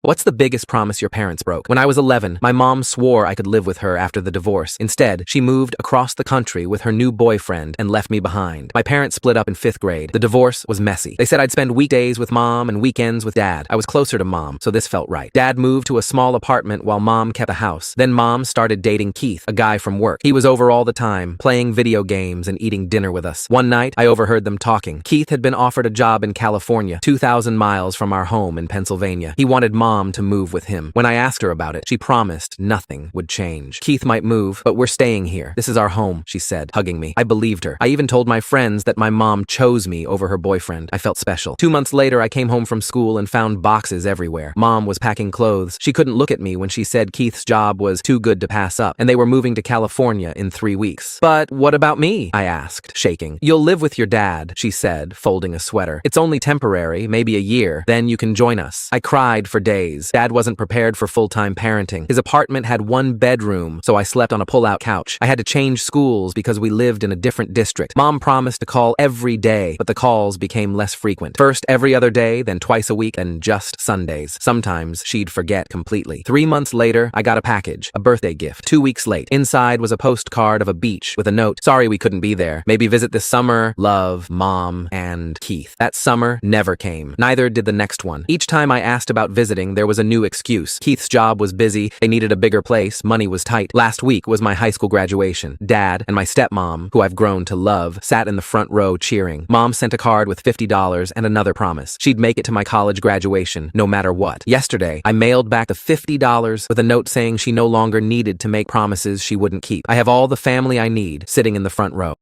What's the biggest promise your parents broke? When I was 11, my mom swore I could live with her after the divorce. Instead, she moved across the country with her new boyfriend and left me behind. My parents split up in 5th grade. The divorce was messy. They said I'd spend weekdays with mom and weekends with dad. I was closer to mom, so this felt right. Dad moved to a small apartment while mom kept a house. Then mom started dating Keith, a guy from work. He was over all the time, playing video games and eating dinner with us. One night, I overheard them talking. Keith had been offered a job in California, 2,000 miles from our home in Pennsylvania. He wanted mom to move with him. When I asked her about it, she promised nothing would change. Keith might move, but we're staying here. This is our home, she said, hugging me. I believed her. I even told my friends that my mom chose me over her boyfriend. I felt special. 2 months later, I came home from school and found boxes everywhere. Mom was packing clothes. She couldn't look at me when she said Keith's job was too good to pass up, and they were moving to California in 3 weeks. But what about me? I asked, shaking. You'll live with your dad, she said, folding a sweater. It's only temporary, maybe a year. Then you can join us. I cried for days. Dad wasn't prepared for full-time parenting. His apartment had 1 bedroom, so I slept on a pull-out couch. I had to change schools because we lived in a different district. Mom promised to call every day, but the calls became less frequent. First every other day, then twice a week, and just Sundays. Sometimes she'd forget completely. 3 months later, I got a package, a birthday gift, 2 weeks late. Inside was a postcard of a beach with a note, "Sorry we couldn't be there. Maybe visit this summer. Love, Mom, and Keith." That summer never came. Neither did the next one. Each time I asked about visiting, there was a new excuse. Keith's job was busy, they needed a bigger place, money was tight. Last week was my high school graduation. Dad and my stepmom, who I've grown to love, sat in the front row cheering. Mom sent a card with $50 and another promise. She'd make it to my college graduation, no matter what. Yesterday, I mailed back the $50 with a note saying she no longer needed to make promises she wouldn't keep. I have all the family I need sitting in the front row.